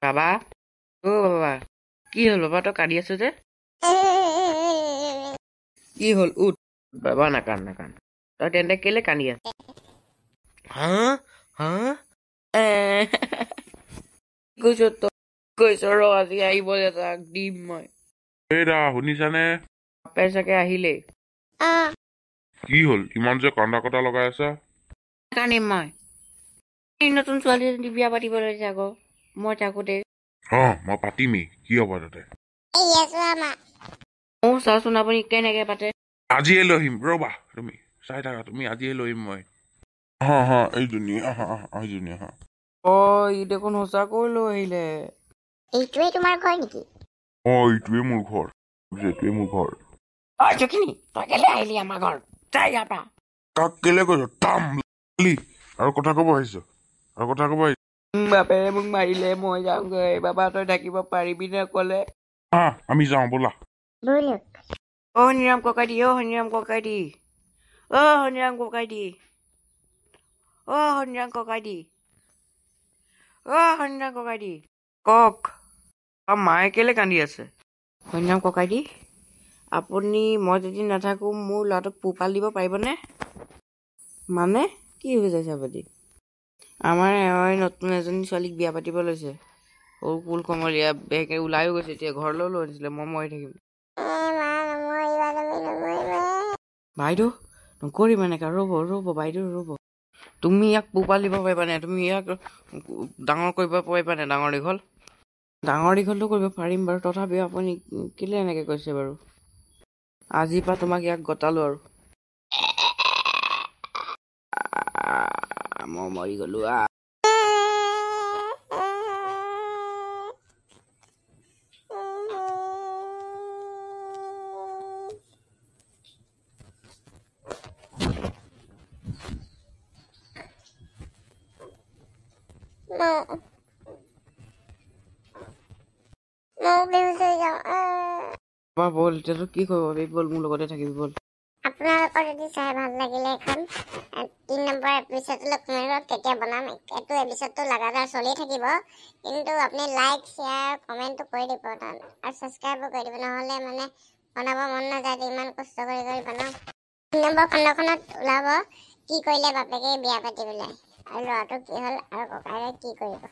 বাবা অ বাবা কি হ'ল বাবা তই কান্দি আছ যে কি হ'ল উঠ বাবা নাকান নাকান তই তেন্তে কেলে কান্দি আছ হা হা এ কৈছ তই কৈছ ৰ আজি আহিবলৈ তাক দিম মই এই দা শুনিছানে বাপে চাগে আহিলেই কি হ'ল ইমান যে কান্দা কটা লগাই আছা কান্দিম মই এই নতুন ছোৱালীজনী বিয়া পাতিবলৈ লৈছে আকৌ মই থাকোঁতে মই পাতিমেই কি হ'ব তাতে ময়ো চাওঁচোন আপুনি কেনেকে পাতে আজিয়ে লৈ আহিম ৰ'বা তুমি চাই থাকা তুমি আজিয়ে লৈ আহিম মই এইজনী এইজনী অ ই দেখোন সঁচাকৈ লৈ আহিলে এইটোৱে তোমাৰ ঘৰ নেকি এইটোৱে মোৰ ঘৰ এইটোৱে মোৰ ঘৰ অ জখিনী তই কেলে আহিলি আমাৰ ঘৰ যাই ইয়াৰ পৰা কাক কেলে কৈছ তাম আৰু কথা ক'ব আহিছ বাপেৰে মোক মাৰিলে মই যাওঁগৈ বাবা তই থাকিব পাৰিবি নে ক'লে আমি যাওঁ ব'লা অ হনিৰাম ককাই দি অ হনিৰাম ককাই দি অ হনিৰাম ককাই দি অ হনিৰাম ককাই দি অ হনিৰাম ককাই দি কওক মায়ে কেলে কান্দি আছে হনিৰাম ককাই দি আপুনি মই যদি নাথাকোঁ মোৰ ল'ৰাটোক পোহপাল দিব পাৰিবনে মানে কি বুজাইছে আপুনি আমাৰ এওঁৱে নতুন এজনী ছোৱালীক বিয়া পাতিব লৈছে সৰু কুল কমলীয়া বেগে ওলায়ো গৈছে এতিয়া ঘৰলৈও লৈ আনিছিলে মই মৰি থাকিম বাইদেউ নকৰিম এনেকা ৰ'ব বাইদেউ ৰ'ব তুমি ইয়াক পোহপাল দিব পাৰিবানে তুমি ইয়াক ডাঙৰ কৰিব পাৰিবানে ডাঙৰ দীঘলটো কৰিব পাৰিম বাৰু তথাপিও আপুনি কেলে এনেকৈ কৈছে বাৰু আজিৰ পৰা তোমাক ইয়াক গতালো আৰু মই মৰি গ'লো বল এতিয়াতো কি কৰিব বল মোৰ লগতে থাকিবি বল আপোনালোকৰ যদি চাই ভাল লাগিলে এখন 3 নম্বৰ এপিছডলৈ কমেণ্টত তেতিয়া বনাম এইটো এপিছডটো লাগাতাৰ চলি থাকিব কিন্তু আপুনি লাইক শ্বেয়াৰ কমেণ্টটো কৰি দিব আৰু ছাবস্ক্ৰাইবো কৰি দিব নহ'লে মানে বনাব মন নাযায় ইমান কষ্ট কৰি বনাওঁ 3 নম্বৰ খণ্ডখনত ওলাব কি কৰিলে বাপেকে বিয়া পাতি পেলাই আৰু ল'ৰাটো কি হ'ল আৰু ককাইৰে কি কৰিব